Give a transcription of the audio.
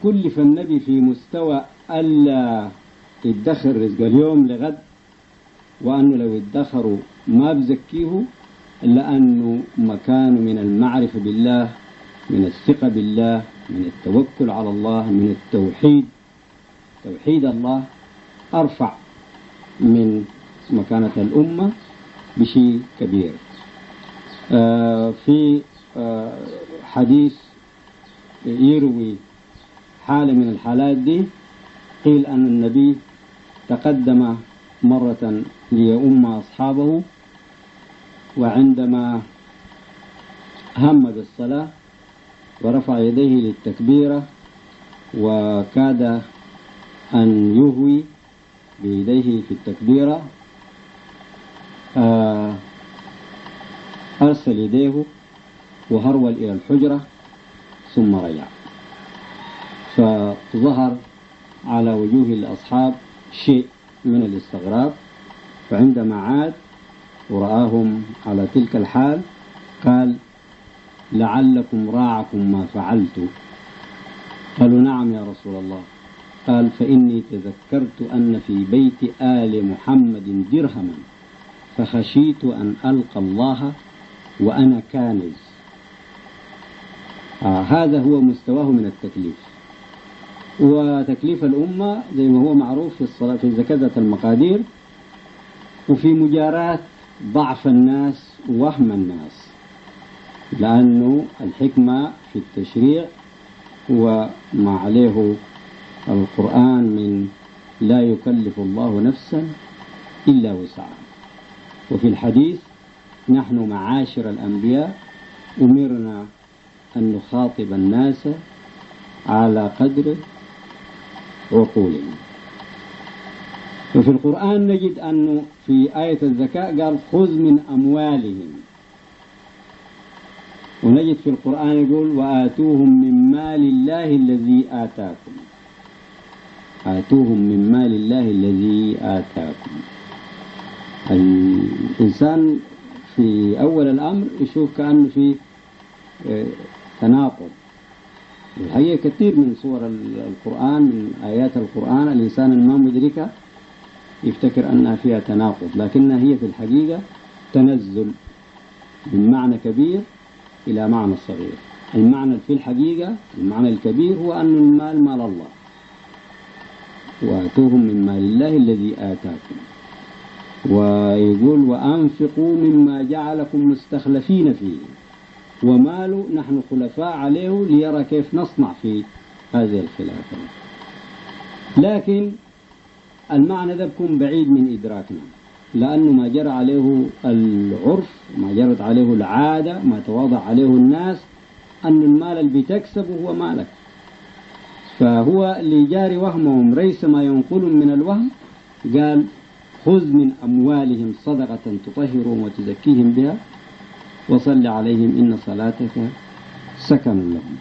كلف النبي في مستوى ألا يدخر رزق اليوم لغد، وأنه لو ادخروا ما بزكيه، لأنه مكان من المعرفة بالله، من الثقة بالله، من التوكل على الله، من التوحيد، توحيد الله أرفع من مكانة الأمة بشيء كبير. في حديث يروي حالة من الحالات دي، قيل أن النبي تقدم مرة ليؤم أصحابه، وعندما هم بالصلاة ورفع يديه للتكبيرة وكاد أن يهوي بيديه في التكبيرة، أرسل يديه وهرول إلى الحجرة ثم رجع، فظهر على وجوه الأصحاب شيء من الاستغراب. فعندما عاد ورآهم على تلك الحال قال: لعلكم راعكم ما فعلت. قالوا: نعم يا رسول الله. قال: فإني تذكرت أن في بيت آل محمد درهما فخشيت أن ألقى الله وأنا كانز. هذا هو مستواه من التكليف. وتكليف الأمة زي ما هو معروف في الصلاة في زكاة المقادير، وفي مجاراة ضعف الناس وهم الناس، لأنه الحكمة في التشريع وما عليه القرآن من لا يكلف الله نفسا إلا وسعها. وفي الحديث: نحن معاشر الأنبياء أمرنا أن نخاطب الناس على قدر عقولهم. وفي القرآن نجد أنه في آية الزكاة قال: خذ من أموالهم. ونجد في القرآن يقول: وآتوهم من مال الله الذي آتاكم. آتوهم من مال الله الذي آتاكم. الإنسان في أول الأمر يشوف كأنه في تناقض. الحقيقة كثير من صور القرآن، من آيات القرآن، الإنسان الما مدركة يفتكر أنها فيها تناقض، لكنها هي في الحقيقة تنزل من معنى كبير إلى معنى صغير. المعنى في الحقيقة، المعنى الكبير هو أن المال مال الله، وآتوهم من مال الله الذي آتاكم. ويقول: وأنفقوا مما جعلكم مستخلفين فيه، وماله نحن خلفاء عليه ليرى كيف نصنع في هذه الخلافة. لكن المعنى ده بيكون بعيد من إدراكنا، لأنه ما جرى عليه العرف، ما جرت عليه العادة، ما تواضع عليه الناس، أن المال اللي بتكسبه هو مالك. فهو اللي جاري وهمهم ليس ما ينقل من الوهم. قال: خذ من أموالهم صدقة تطهرهم وتزكيهم بها وصل عليهم إن صلاتك سكن لهم.